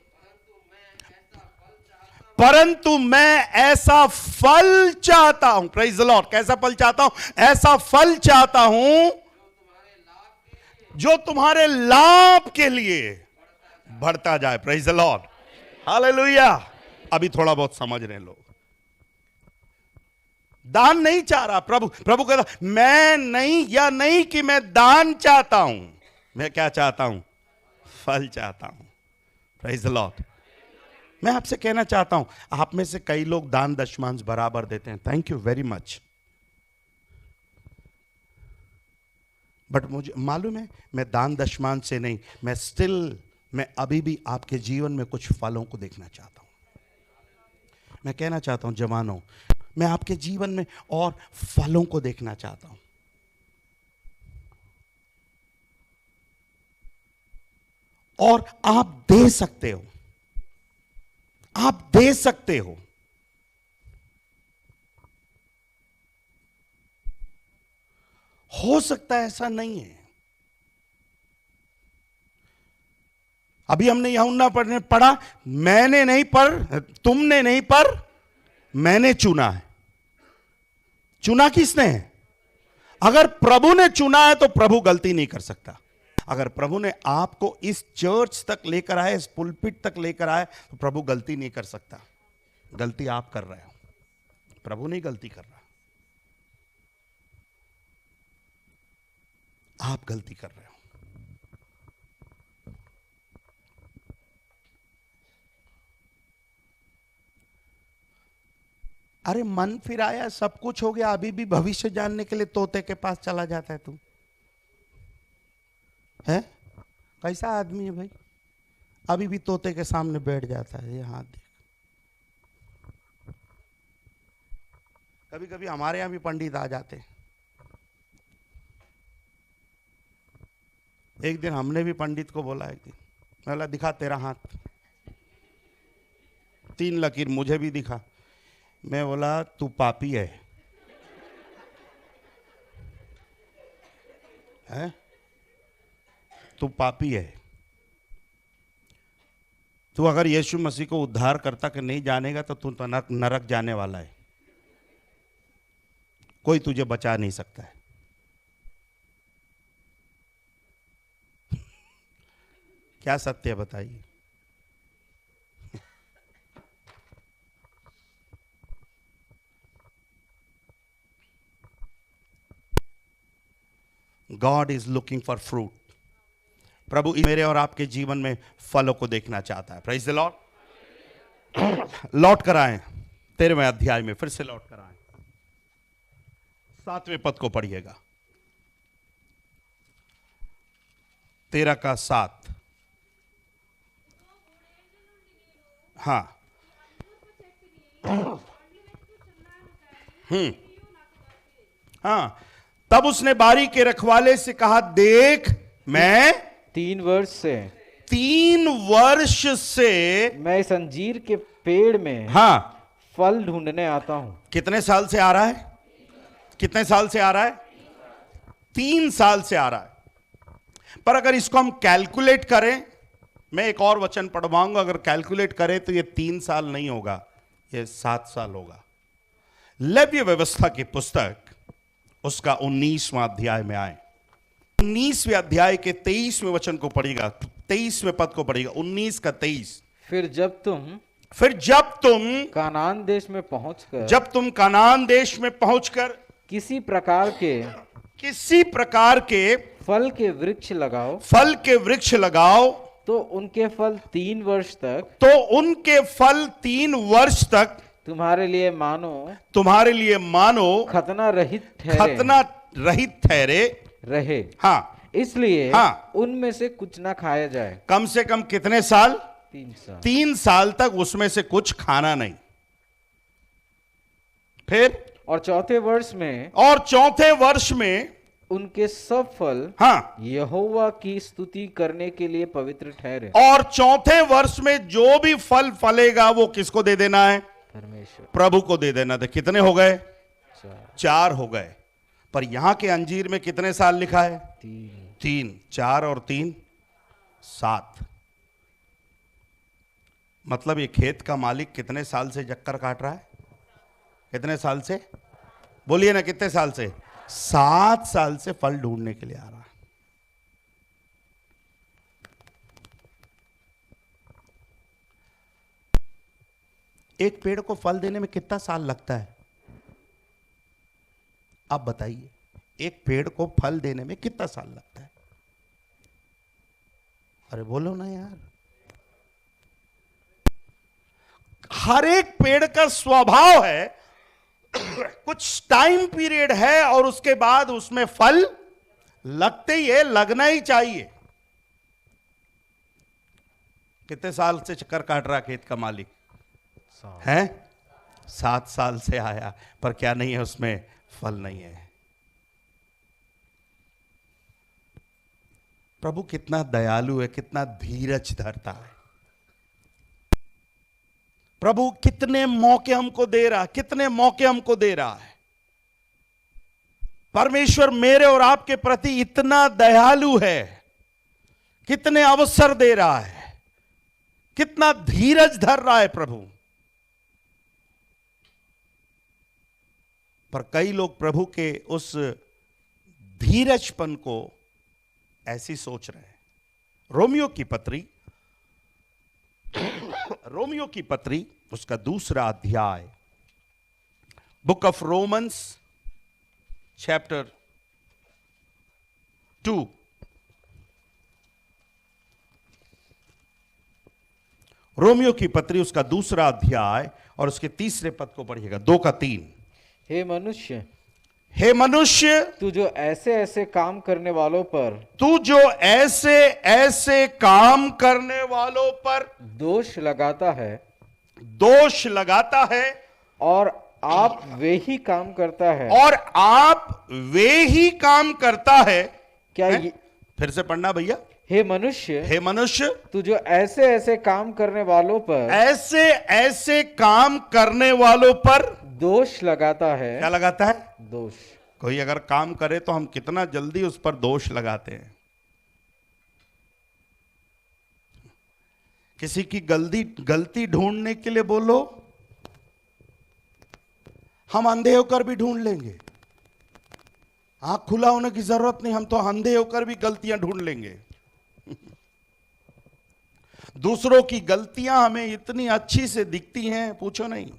परंतु मैं ऐसा फल चाहता हूं। Praise the Lord. कैसा फल चाहता हूं? ऐसा फल चाहता हूं जो तुम्हारे लाभ के लिए बढ़ता जाए। Praise the Lord, hallelujah. अभी थोड़ा बहुत समझ रहे हैं लोग। दान नहीं चाह रहा प्रभु कहता मैं नहीं, या नहीं कि मैं दान चाहता हूं, मैं क्या चाहता हूं? फल चाहता हूं। Praise the Lord. मैं आपसे कहना चाहता हूं, आप में से कई लोग दान दशमांश बराबर देते हैं, thank you very much. But मुझे मालूम है मैं दान दशमांश से नहीं, मैं अभी भी आपके जीवन में कुछ फलों को देखना चाहता हूं। मैं कहना चाहता हूं जवानों, मैं आपके जीवन में और फलों को देखना चाहता हूं। और आप दे सकते हो, आप दे सकते हो। हो सकता है ऐसा नहीं है। अभी हमने यूहन्ना पढ़ा, मैंने नहीं पर तुमने नहीं पर मैंने चुना है। चुना किसने है? अगर प्रभु ने चुना है तो प्रभु गलती नहीं कर सकता। अगर प्रभु ने आपको इस चर्च तक लेकर आए, इस पुलपिट तक लेकर आए, तो प्रभु गलती नहीं कर सकता। गलती आप कर रहे हो, प्रभु नहीं गलती कर रहा, आप गलती कर रहे हो। अरे मन फिर आया, सब कुछ हो गया, अभी भी भविष्य जानने के लिए तोते के पास चला जाता है तू, है? कैसा आदमी है भाई? अभी भी तोते के सामने बैठ जाता है, ये हाथ देख। कभी कभी हमारे यहां भी पंडित आ जाते। एक दिन हमने भी पंडित को बोला, एक दिन बोला दिखा तेरा हाथ, 3 लकीर मुझे भी दिखा। मैं बोला तू पापी है, हैं? तू पापी है। तू अगर यीशु मसीह को उद्धार करता के नहीं जानेगा तो तू नरक जाने वाला है, कोई तुझे बचा नहीं सकता है। क्या सत्य है बताइए? God is looking for fruit. प्रभु मेरे और आपके जीवन में फलों को देखना चाहता है। Praise the Lord. लौट कर आए 13वें अध्याय में, फिर से लौट कर आए 7वें पद को पढ़िएगा। 13 का 7। हाँ, हाँ। तब उसने बारी के रखवाले से कहा, देख मैं 3 वर्ष से मैं इस अंजीर के पेड़ में हाँ फल ढूंढने आता हूं। कितने साल से आ रहा है? कितने साल से आ रहा है? 3 साल से आ रहा है। पर अगर इसको हम कैलकुलेट करें, मैं एक और वचन पढ़वाऊंगा, अगर कैलकुलेट करें तो ये 3 साल नहीं होगा, ये 7 साल होगा। लेवीय व्यवस्था की पुस्तक उसका 19वां अध्याय में आए। 19वें अध्याय के 23वें वचन को पढ़िएगा, 23वें पद को पढ़िएगा, 19 का 23। फिर जब तुम कानान देश में पहुंचकर किसी प्रकार के फल के वृक्ष लगाओ, फल के वृक्ष लगाओ तो उनके फल 3 वर्ष तक तो उनके फल 3 वर्ष तक तुम्हारे लिए मानो खतना खतना रहित ठहरे रहे। हाँ, इसलिए हाँ, उनमें से कुछ ना खाया जाए। कम से कम कितने साल? 3 साल। 3 साल तक उसमें से कुछ खाना नहीं। फिर और चौथे वर्ष में उनके सब फल हाँ, यहोवा की स्तुति करने के लिए पवित्र ठहरे। और चौथे वर्ष में जो भी फल फलेगा वो किसको दे देना है? परमेश्वर, प्रभु को दे देना था। कितने हो गए? 4 हो गए। पर यहां के अंजीर में कितने साल लिखा है? 3। 4 और 3 7। मतलब ये खेत का मालिक कितने साल से चक्कर काट रहा है? कितने साल से? बोलिए ना, कितने साल से? 7 साल से फल ढूंढने के लिए आ रहा है। एक पेड़ को फल देने में कितना साल लगता है? आप बताइए, एक पेड़ को फल देने में कितना साल लगता है? अरे बोलो ना यार। हर एक पेड़ का स्वभाव है, कुछ टाइम पीरियड है और उसके बाद उसमें फल लगते ही है, लगना ही चाहिए। कितने साल से चक्कर काट रहा खेत का मालिक है? 7 साल से आया, पर क्या नहीं है उसमें? फल नहीं है। प्रभु कितना दयालु है, कितना धीरज धरता है। प्रभु कितने मौके हमको दे रहा है, कितने मौके हमको दे रहा है। परमेश्वर मेरे और आपके प्रति इतना दयालु है, कितने अवसर दे रहा है, कितना धीरज धर रहा है प्रभु। पर कई लोग प्रभु के उस धीरजपन को ऐसी सोच रहे हैं। रोमियो की पत्री उसका 2 अध्याय, book of Romans chapter 2, Romeo की पत्री उसका 2 अध्याय और उसके 3 पद को पढ़िएगा, 2 का 3। हे मनुष्य, तू जो ऐसे ऐसे काम करने वालों पर दोष लगाता है और आप वे ही काम करता है क्या है? फिर से पढ़ना भैया। हे मनुष्य, तू जो ऐसे ऐसे काम करने वालों पर दोष लगाता है। क्या लगाता है? दोष। कोई अगर काम करे तो हम कितना जल्दी उस पर दोष लगाते हैं। किसी की गलती ढूंढने के लिए बोलो, हम अंधे होकर भी ढूंढ लेंगे। आंख खुला होने की जरूरत नहीं, हम तो अंधे होकर भी गलतियां ढूंढ लेंगे। दूसरों की गलतियां हमें इतनी अच्छी से दिखती हैं, पूछो नहीं।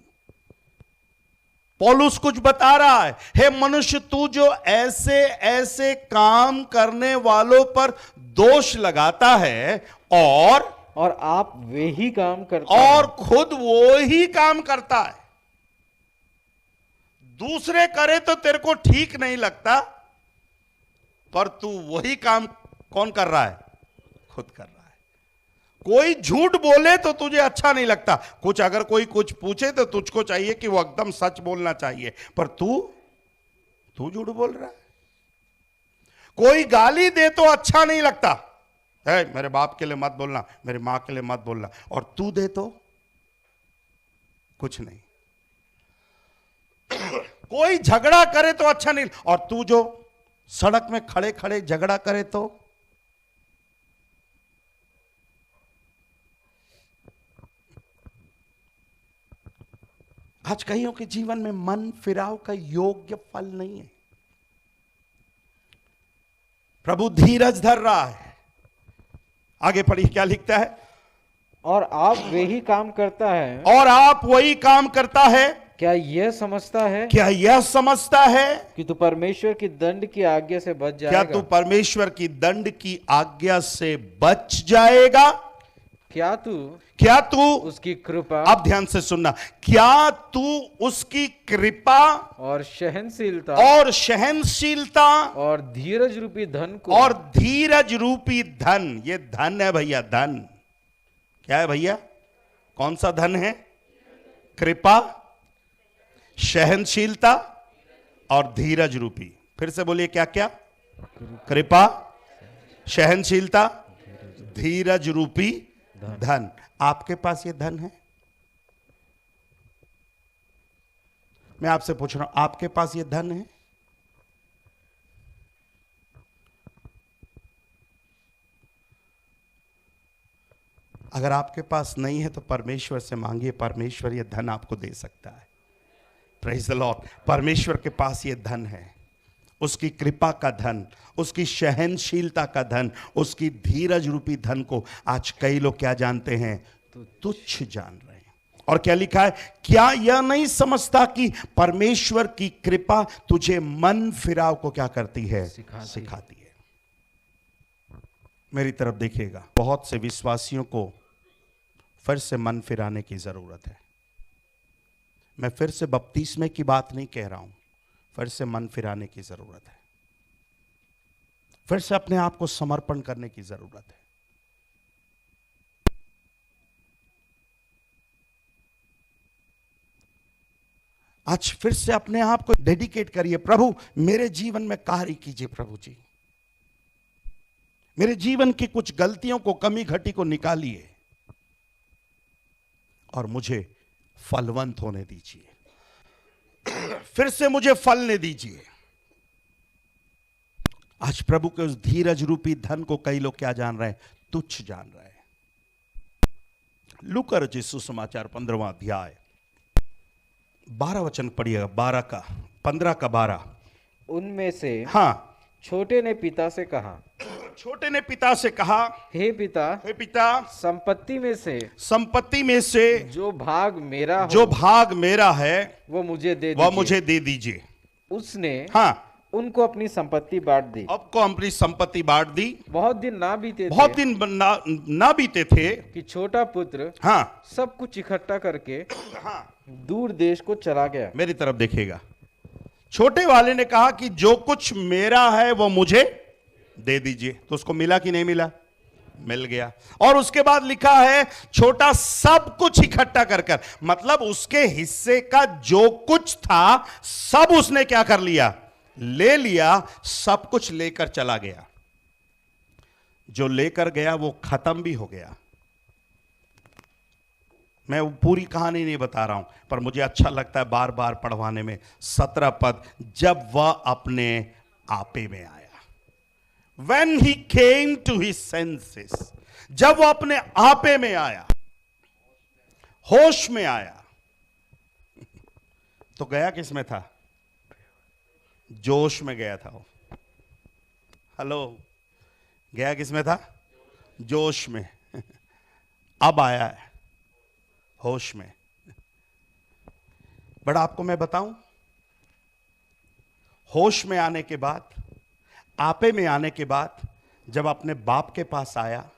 पौलुस कुछ बता रहा है, हे मनुष्य, तू जो ऐसे ऐसे काम करने वालों पर दोष लगाता है और आप वे ही काम करता और खुद वो ही काम करता है। दूसरे करे तो तेरे को ठीक नहीं लगता, पर तू वही काम कौन कर रहा है? खुद कर रहा है। कोई झूठ बोले तो तुझे अच्छा नहीं लगता, कुछ अगर कोई कुछ पूछे तो तुझको चाहिए कि वो एकदम सच बोलना चाहिए, पर तू झूठ बोल रहा है। कोई गाली दे तो अच्छा नहीं लगता, है मेरे बाप के लिए मत बोलना, मेरी मां के लिए मत बोलना, और तू दे तो कुछ नहीं। कोई झगड़ा करे तो अच्छा नहीं, और तू जो सड़क में खड़े खड़े झगड़ा करे तो। आज कईयों के जीवन में मन फिराव का योग्य फल नहीं है। प्रभु धीरज धर रहा है। आगे पढ़िए, क्या लिखता है? और आप वही काम करता है और आप वही काम करता है क्या यह समझता है क्या यह समझता है कि तू परमेश्वर की दंड की आज्ञा से बच क्या जाएगा? तू परमेश्वर की दंड की आज्ञा से बच जाएगा? क्या तू उसकी कृपा अब ध्यान से सुनना, क्या तू उसकी कृपा और सहनशीलता और धीरज रूपी धन को और धीरज रूपी धन, ये धन है भैया, धन क्या है भैया? कौन सा धन है? कृपा, सहनशीलता और धीरज रूपी। फिर से बोलिए, क्या क्या? कृपा, सहनशीलता, धीरज रूपी धन। आपके पास ये धन है? मैं आपसे पूछ रहा हूं, आपके पास ये धन है? अगर आपके पास नहीं है तो परमेश्वर से मांगिए, परमेश्वर ये धन आपको दे सकता है। Praise the Lord. परमेश्वर के पास ये धन है, उसकी कृपा का धन, उसकी सहनशीलता का धन, उसकी धीरज रूपी धन को आज कई लोग क्या जानते हैं? तुच्छ जान रहे हैं। और क्या लिखा है? क्या यह नहीं समझता कि परमेश्वर की कृपा तुझे मन फिराव को क्या करती है? सिखाती है। मेरी तरफ देखिएगा, बहुत से विश्वासियों को फिर से मन फिराने की जरूरत है। मैं फिर से बपतिस्मे की बात नहीं कह रहा हूं, फिर से मन फिराने की जरूरत है, फिर से अपने आप को समर्पण करने की जरूरत है। आज फिर से अपने आप को डेडिकेट करिए, प्रभु मेरे जीवन में कार्य कीजिए। प्रभु जी, मेरे जीवन की कुछ गलतियों को, कमी घटी को निकालिए और मुझे फलवंत होने दीजिए, फिर से मुझे फलने दीजिए। आज प्रभु के उस धीरज रूपी धन को कई लोग क्या जान रहे हैं? तुच्छ जान रहे हैं। लूका रचित सुसमाचार 15वां अध्याय 12 वचन पढ़िएगा, 15 का 12। उनमें से हाँ, छोटे ने पिता से कहा, छोटे ने पिता से कहा, हे पिता, संपत्ति में से जो भाग मेरा है वो मुझे दे दीजिए। उसने हाँ उनको अपनी संपत्ति बांट दी। आपको अपनी संपत्ति बांट दी। बहुत दिन ना बीते थे कि छोटा पुत्र हाँ सब कुछ इकट्ठा करके दूर देश को चला गया। मेरी तरफ देखिएगा, छोटे वाले ने कहा कि जो कुछ मेरा है वो मुझे दे दीजिए। तो उसको मिला कि नहीं मिला? मिल गया। और उसके बाद लिखा है छोटा सब कुछ इकट्ठा कर, मतलब उसके हिस्से का जो कुछ था सब उसने क्या कर लिया? ले लिया। सब कुछ लेकर चला गया। जो लेकर गया वो खत्म भी हो गया। मैं वो पूरी कहानी नहीं बता रहा हूं, पर मुझे अच्छा लगता है बार बार पढ़वाने में। 17 पद, जब वह अपने आपे में आया, when he came to his senses, जब वो अपने आपे में आया, होश में आया, तो गया किस में था? जोश में गया था वो। हेलो, गया किस में था? जोश में। अब आया है होश में। बड़ा आपको मैं बताऊं, होश में आने के बाद, आपे में आने के बाद, जब अपने बाप के पास आया,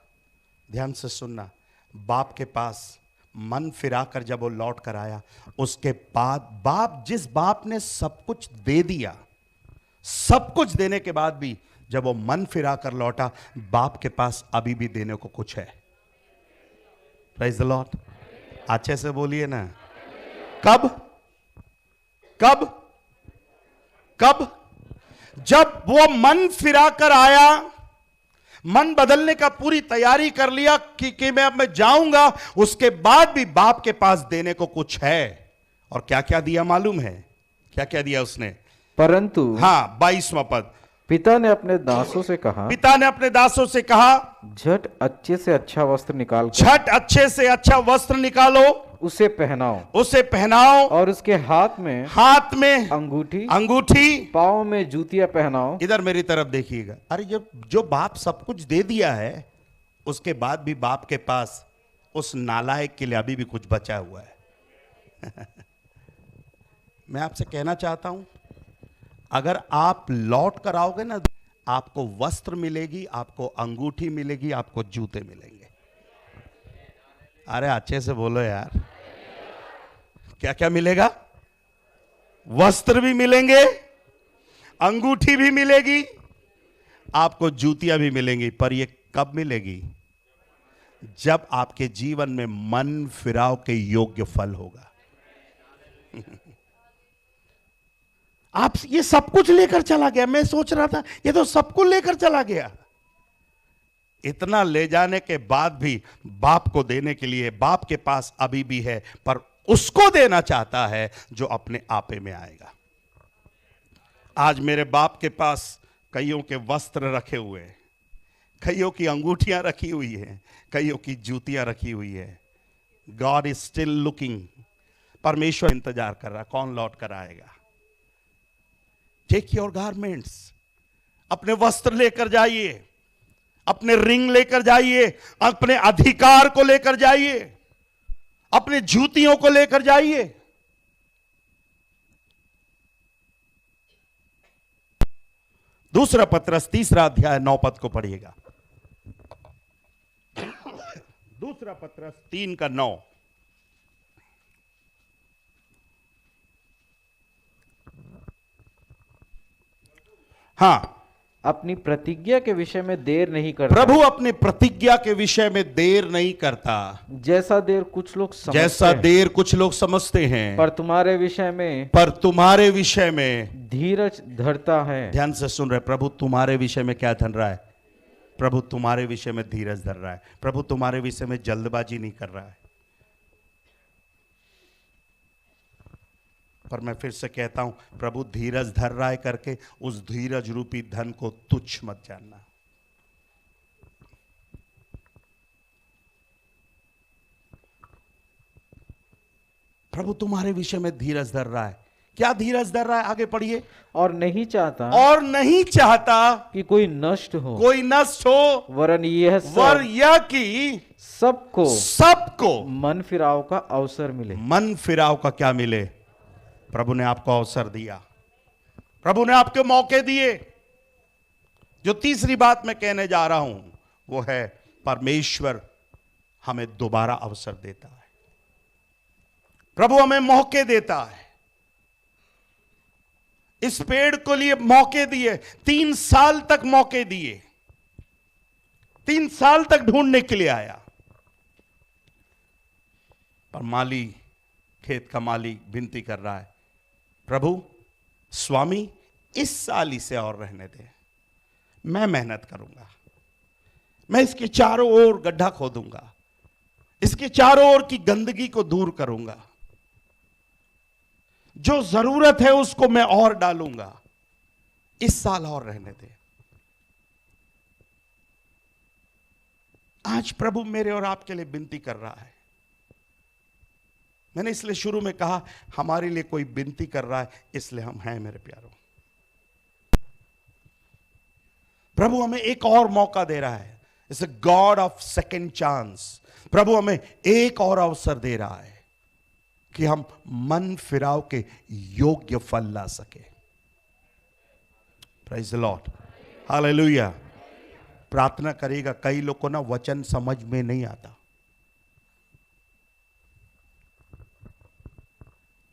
ध्यान से सुनना, बाप के पास मन फिराकर जब वो लौट कर आया, उसके बाद जिस बाप ने सब कुछ दे दिया, सब कुछ देने के बाद भी जब वो मन फिराकर लौटा, बाप के पास अभी भी देने को कुछ है। Praise the Lord. अच्छे से बोलिए ना। कब? जब वो मन फिराकर आया, मन बदलने का पूरी तैयारी कर लिया कि मैं जाऊंगा, उसके बाद भी बाप के पास देने को कुछ है। और क्या क्या दिया मालूम है? क्या क्या दिया उसने? परंतु हाँ, 22वां पद, पिता ने अपने दासों से कहा, झट अच्छे से अच्छा वस्त्र निकालो, उसे पहनाओ और उसके हाथ में अंगूठी, पांव में जूतियां पहनाओ। इधर मेरी तरफ देखिएगा। अरे जो बाप सब कुछ दे दिया है, उसके बाद भी बाप के पास उस नालायक के लिए अभी भी कुछ बचा हुआ है। मैं आपसे कहना चाहता हूं, अगर आप लौट कर आओगे ना, आपको वस्त्र मिलेगी, आपको अंगूठी मिलेगी, आपको जूते मिलेंगे। अरे अच्छे से बोलो यार, क्या क्या मिलेगा? वस्त्र भी मिलेंगे, अंगूठी भी मिलेगी, आपको जूतियां भी मिलेंगी। पर ये कब मिलेगी? जब आपके जीवन में मन फिराव के योग्य फल होगा। आप ये सब कुछ लेकर चला गया। मैं सोच रहा था ये तो सब कुछ लेकर चला गया। इतना ले जाने के बाद भी बाप को देने के लिए बाप के पास अभी भी है, पर उसको देना चाहता है जो अपने आपे में आएगा। आज मेरे बाप के पास कईयों के वस्त्र रखे हुए हैं, कईयों की अंगूठियां रखी हुई हैं, कईयों की जूतियां रखी हुई है। God is still looking. परमेश्वर इंतजार कर रहा, कौन लौट कर आएगा। टेक योर गारमेंट्स, अपने वस्त्र लेकर जाइए, अपने रिंग लेकर जाइए, अपने अधिकार को लेकर जाइए, अपने जूतियों को लेकर जाइए। दूसरा पत्रस 3 अध्याय 9 पद को पढ़िएगा। दूसरा पत्रस 3:9। हाँ, अपनी प्रतिज्ञा के विषय में देर नहीं करता। प्रभु अपने प्रतिज्ञा के विषय में देर नहीं करता, जैसा देर कुछ लोग समझते हैं, पर तुम्हारे विषय में धीरज धरता है। ध्यान से सुन रहे, प्रभु तुम्हारे विषय में क्या धर रहा है? प्रभु तुम्हारे विषय में धीरज धर रहा है। प्रभु तुम्हारे विषय में जल्दबाजी नहीं कर रहा है। पर मैं फिर से कहता हूं, प्रभु धीरज धर रहा है करके उस धीरज रूपी धन को तुच्छ मत जानना। प्रभु तुम्हारे विषय में धीरज धर रहा है। क्या धीरज धर रहा है? आगे पढ़िए। और नहीं चाहता कि कोई नष्ट हो, वरन यह कि सबको मन फिराव का अवसर मिले। मन फिराव का क्या मिले? प्रभु ने आपको अवसर दिया, प्रभु ने आपके मौके दिए। जो तीसरी बात मैं कहने जा रहा हूं वो है, परमेश्वर हमें दोबारा अवसर देता है। प्रभु हमें मौके देता है। इस पेड़ को लिए मौके दिए, 3 साल तक मौके दिए, 3 साल तक ढूंढने के लिए आया। पर माली, खेत का मालिक विनती कर रहा है, प्रभु स्वामी इस साल इसे और रहने दे, मैं मेहनत करूंगा, मैं इसके चारों ओर गड्ढा खोदूंगा, इसके चारों ओर की गंदगी को दूर करूंगा, जो जरूरत है उसको मैं और डालूंगा, इस साल और रहने दे। आज प्रभु मेरे और आपके लिए विनती कर रहा है। मैंने इसलिए शुरू में कहा हमारे लिए कोई विनती कर रहा है, इसलिए हम हैं मेरे प्यारों। प्रभु हमें एक और मौका दे रहा है। It's a God of second chance. प्रभु हमें एक और अवसर दे रहा है कि हम मन फिराव के योग्य फल ला सके। Praise the Lord, hallelujah. प्रार्थना करेगा। कई लोग को ना वचन समझ में नहीं आता।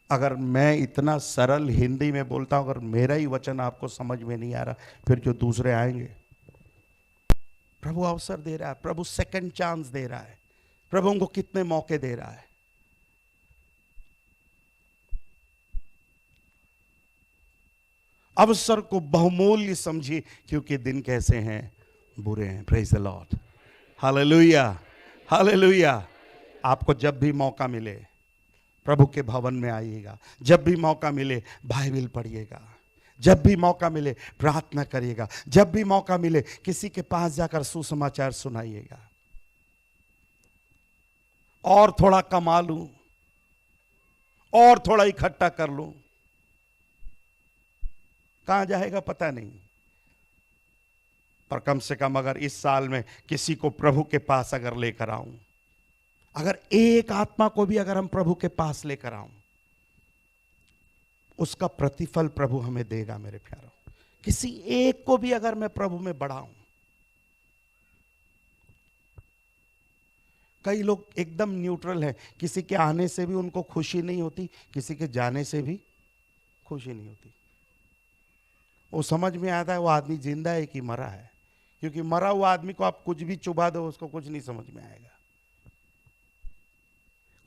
अगर मैं इतना सरल हिंदी में बोलता हूं, अगर मेरा ही वचन आपको समझ में नहीं आ रहा, फिर जो दूसरे आएंगे। प्रभु अवसर दे रहा है, प्रभु सेकंड चांस दे रहा है, प्रभु उनको कितने मौके दे रहा है। अवसर को बहुमूल्य समझिए, क्योंकि दिन कैसे हैं, बुरे हैं। Praise the Lord, hallelujah, hallelujah. आपको जब भी मौका मिले प्रभु के भवन में आइएगा, जब भी मौका मिले बाइबल पढ़िएगा, जब भी मौका मिले प्रार्थना करिएगा, जब भी मौका मिले किसी के पास जाकर सुसमाचार सुनाइएगा। और थोड़ा कमा लूं, और थोड़ा इकट्ठा कर लूं, कहां जाएगा पता नहीं। पर कम से कम अगर इस साल में किसी को प्रभु के पास अगर लेकर आऊं, अगर एक आत्मा को भी अगर हम प्रभु के पास लेकर आऊं, उसका प्रतिफल प्रभु हमें देगा मेरे प्यारों। किसी एक को भी अगर मैं प्रभु में बढ़ाऊं, कई लोग एकदम न्यूट्रल है, किसी के आने से भी उनको खुशी नहीं होती, किसी के जाने से भी खुशी नहीं होती। वो समझ में आता है वो आदमी जिंदा है कि मरा है, क्योंकि मरा हुआ आदमी को आप कुछ भी चुभा दो उसको कुछ नहीं समझ में आएगा।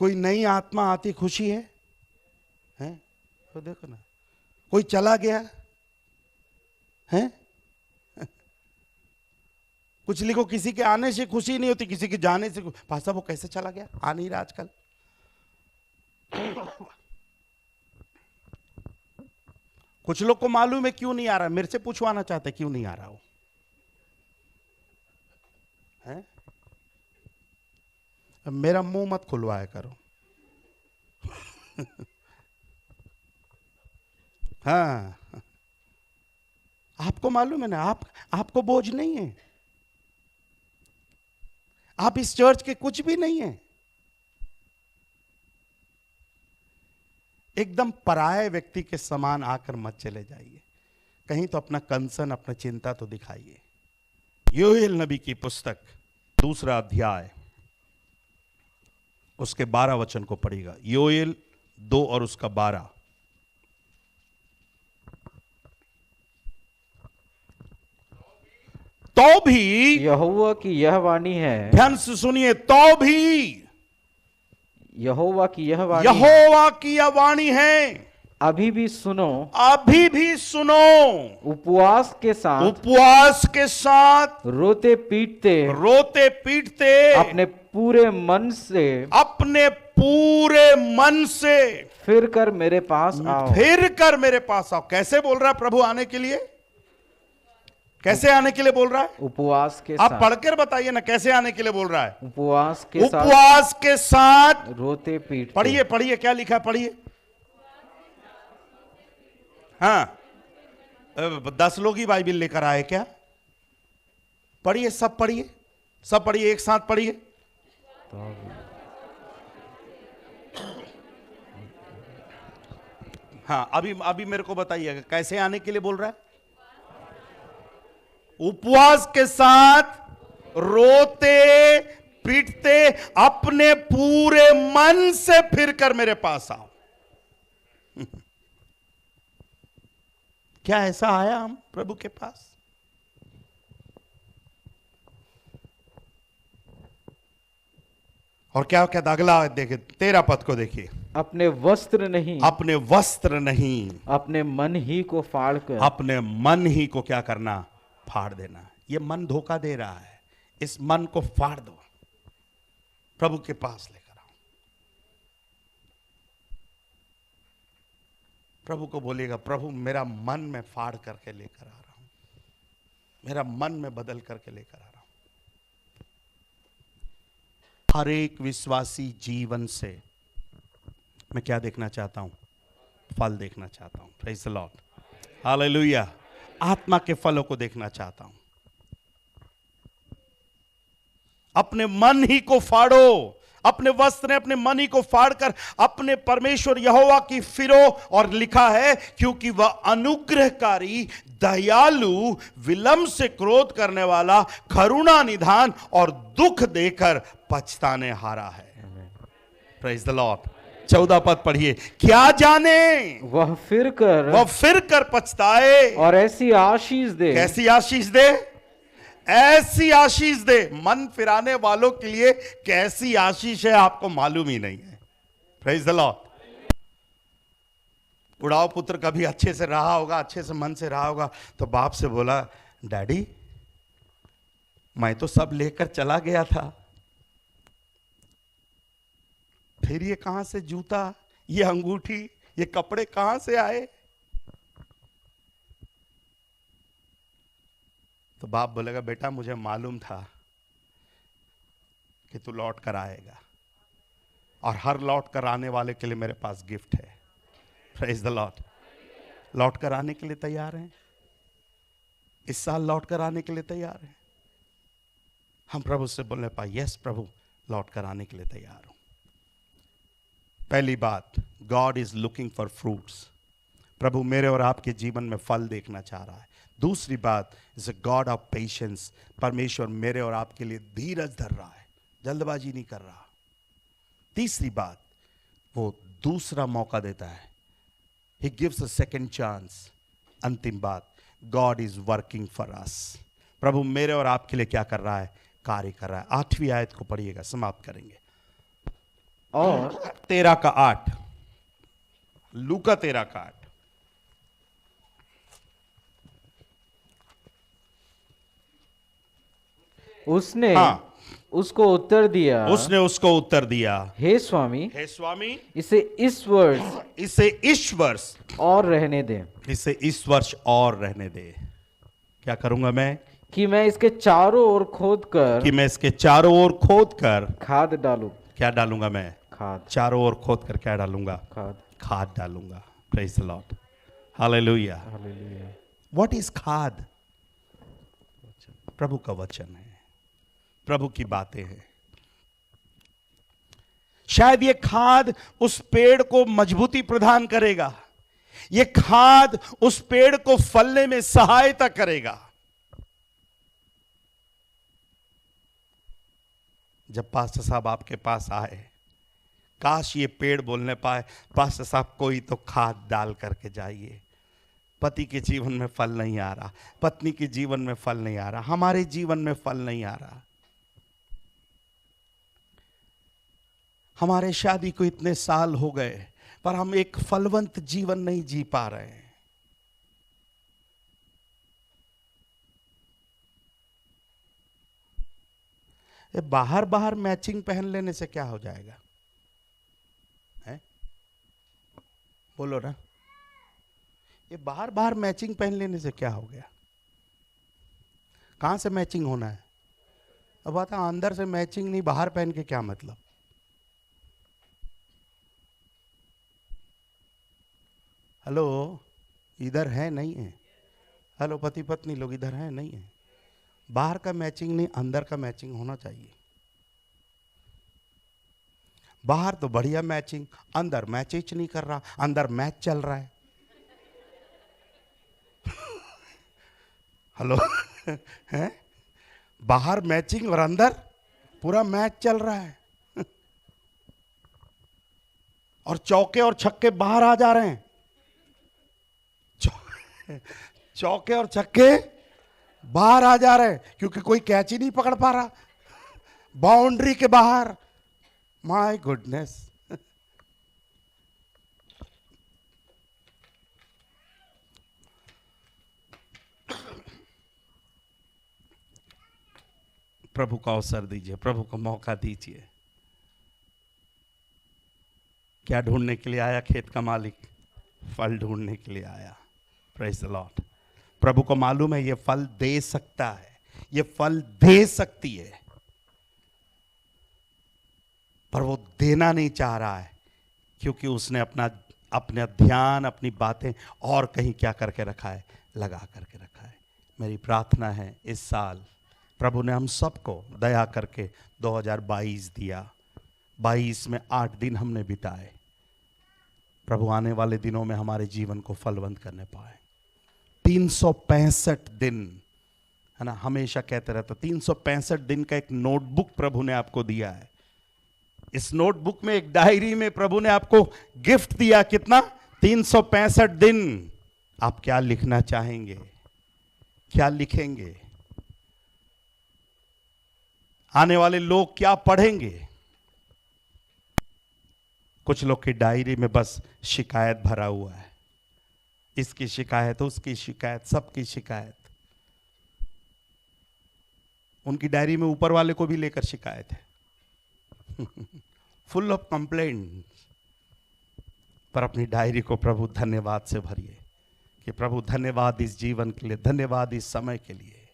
कोई नई आत्मा आती खुशी है, हैं? तो देखो ना, कोई चला गया है, कुछ लिखो किसी के आने से खुशी नहीं होती, किसी के जाने से। पासा वो कैसे चला गया, आ नहीं रहा आजकल। कुछ लोग को मालूम है क्यों नहीं आ रहा, मेरे से पूछवाना चाहते क्यों नहीं आ रहा हो, है? अब मेरा मुंह मत खुलवाया करो। हाँ, आपको मालूम है ना, आपको बोझ नहीं है, आप इस चर्च के कुछ भी नहीं है। एकदम पराये व्यक्ति के समान आकर मत चले जाइए, कहीं तो अपना कंसर्न, अपना चिंता तो दिखाइए। योएल नबी की पुस्तक 2 अध्याय उसके 12 वचन को पढ़िएगा। योएल 2 और उसका 12। तो भी यहोवा की यह वाणी है, ध्यान से सुनिए, तो भी यहोवा की यह वाणी, यहोवा की यह वाणी है, अभी भी सुनो, अभी भी सुनो, उपवास के साथ, उपवास के साथ, रोते पीटते, रोते पीटते, अपने पूरे मन से, अपने पूरे मन से फिर कर मेरे पास आओ। फिर कर मेरे पास आओ। कैसे बोल रहा है प्रभु आने के लिए, कैसे आने के लिए बोल रहा है? उपवास के आप साथ, पढ़कर बताइए ना, कैसे आने के लिए बोल रहा है? उपवास के साथ, उपवास के साथ, रोते पीटते। पढ़िए पढ़िए, क्या लिखा है पढ़िए। हाँ, 10 लोग ही बाइबिल लेकर आए क्या? पढ़िए, सब पढ़िए, सब पढ़िए, एक साथ पढ़िए। हाँ, अभी मेरे को बताइएगा कैसे आने के लिए बोल रहा है? उपवास के साथ, रोते पीटते, अपने पूरे मन से फिर कर मेरे पास आओ। क्या ऐसा आया हम प्रभु के पास? और क्या क्या अगला देखिए, 13 पद को देखिए। अपने वस्त्र नहीं, अपने वस्त्र नहीं, अपने मन ही को फाड़ कर, अपने मन ही को क्या करना? फाड़ देना। ये मन धोखा दे रहा है, इस मन को फाड़ दो, प्रभु के पास लेकर आओ। प्रभु को बोलिएगा, प्रभु मेरा मन में फाड़ करके लेकर आ रहा हूं, मेरा मन में बदल करके लेकर आ रहा हूं। हर एक विश्वासी जीवन से मैं क्या देखना चाहता हूं? फल देखना चाहता हूं। Praise the Lord, hallelujah. आत्मा के फलों को देखना चाहता हूं। अपने मन ही को फाड़ो, अपने वस्त्र ने अपने मन ही को फाड़कर अपने परमेश्वर यहोवा की फिरो। और लिखा है, क्योंकि वह अनुग्रहकारी, दयालु, विलंब से क्रोध करने वाला, करुणा निधान और दुख देकर पछताने हारा है। Praise the Lord. 14 पद पढ़िए। क्या जाने वह फिर कर पछताए और ऐसी आशीष दे। कैसी आशीष दे? ऐसी आशीष दे। मन फिराने वालों के लिए कैसी आशीष है आपको मालूम ही नहीं है। Praise the Lord. उड़ाव पुत्र कभी अच्छे से रहा होगा, अच्छे से मन से रहा होगा, तो बाप से बोला, डैडी मैं तो सब लेकर चला गया था, फिर ये कहां से जूता, ये अंगूठी, ये कपड़े कहां से आए? तो बाप बोलेगा, बेटा मुझे मालूम था कि तू लौट कर आएगा, और हर लौट कर आने वाले के लिए मेरे पास गिफ्ट है। Praise the Lord. लौट कर आने के लिए तैयार हैं? इस साल लौट कर आने के लिए तैयार हैं? हम प्रभु से बोलने पाए, यस प्रभु, लौट कर आने के लिए तैयार हूं। पहली बात, God is looking for fruits. प्रभु मेरे और आपके जीवन में फल देखना चाह रहा है। दूसरी बात, is a God of patience. परमेश्वर मेरे और आपके लिए धीरज धर रहा है, जल्दबाजी नहीं कर रहा। तीसरी बात, वो दूसरा मौका देता है, he gives a second chance. अंतिम बात, God is working for us. प्रभु मेरे और आपके लिए क्या कर रहा है? कार्य कर रहा है। 8वीं आयत को पढ़िएगा, समाप्त करेंगे। और 13 का 8, लूका 13 का 8। उसने हाँ। उसको उत्तर दिया, उसने उसको उत्तर दिया, हे स्वामी, हे स्वामी, इसे इस वर्ष इसे इस वर्ष और रहने दे। इसे इस वर्ष और रहने दे। क्या करूंगा मैं? कि मैं इसके चारों ओर खोद कर कि मैं इसके चारों ओर खोद कर खाद डालूं। क्या डालूंगा मैं? खाद। चारों ओर खोद कर क्या डालूंगा? खाद। खाद डालूंगा। Praise the Lord, hallelujah. Hallelujah. What is खाद? प्रभु का वचन है, प्रभु की बातें हैं। शायद ये खाद उस पेड़ को मजबूती प्रदान करेगा, ये खाद उस पेड़ को फलने में सहायता करेगा। जब पास्टर साहब आपके पास आए, काश ये पेड़ बोलने पाए, पास्टर साहब कोई तो खाद डाल करके जाइए। पति के जीवन में फल नहीं आ रहा, पत्नी के जीवन में फल नहीं आ रहा, हमारे जीवन में फल नहीं आ रहा। हमारे शादी को इतने साल हो गए पर हम एक फलवंत जीवन नहीं जी पा रहे हैं। ये बाहर बाहर मैचिंग पहन लेने से क्या हो जाएगा? है? बोलो ना। ये बाहर बाहर मैचिंग पहन लेने से क्या हो गया? कहां से मैचिंग होना है? अब बात है, अंदर से मैचिंग नहीं, बाहर पहन के क्या मतलब? हेलो, इधर है नहीं है? हेलो, पति पत्नी लोग इधर है नहीं है? बाहर का मैचिंग नहीं, अंदर का मैचिंग होना चाहिए। बाहर तो बढ़िया मैचिंग, अंदर मैच नहीं कर रहा, अंदर मैच चल रहा है। हेलो है? बाहर मैचिंग और अंदर पूरा मैच चल रहा है। और चौके और छक्के बाहर आ जा रहे हैं। चौके और छक्के बाहर आ जा रहे हैं क्योंकि कोई कैच ही नहीं पकड़ पा रहा, बाउंड्री के बाहर। My goodness. प्रभु को अवसर दीजिए, प्रभु को मौका दीजिए। क्या ढूंढने के लिए आया खेत का मालिक? फल ढूंढने के लिए आया। Praise the Lord. प्रभु को मालूम है ये फल दे सकता है, ये फल दे सकती है, पर वो देना नहीं चाह रहा है क्योंकि उसने अपना ध्यान, अपनी बातें और कहीं क्या करके रखा है? लगा करके रखा है। मेरी प्रार्थना है इस साल प्रभु ने हम सबको दया करके 2022 दिया। 22 में 8 दिन हमने बिताए। प्रभु आने वाले दिनों में हमारे जीवन को फलवंत करने पाए। 365 दिन, है ना, हमेशा कहते रहते, 365 दिन का एक नोटबुक प्रभु ने आपको दिया है। इस नोटबुक में, एक डायरी में प्रभु ने आपको गिफ्ट दिया। कितना? 365 दिन। आप क्या लिखना चाहेंगे? क्या लिखेंगे? आने वाले लोग क्या पढ़ेंगे? कुछ लोग की डायरी में बस शिकायत भरा हुआ है, इसकी शिकायत, उसकी शिकायत, सबकी शिकायत। उनकी डायरी में ऊपर वाले को भी लेकर शिकायत है। Full of complaint. पर अपनी डायरी को प्रभु धन्यवाद से भरिए कि प्रभु धन्यवाद इस जीवन के लिए, धन्यवाद इस समय के लिए।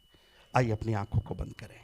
आइए अपनी आंखों को बंद करें।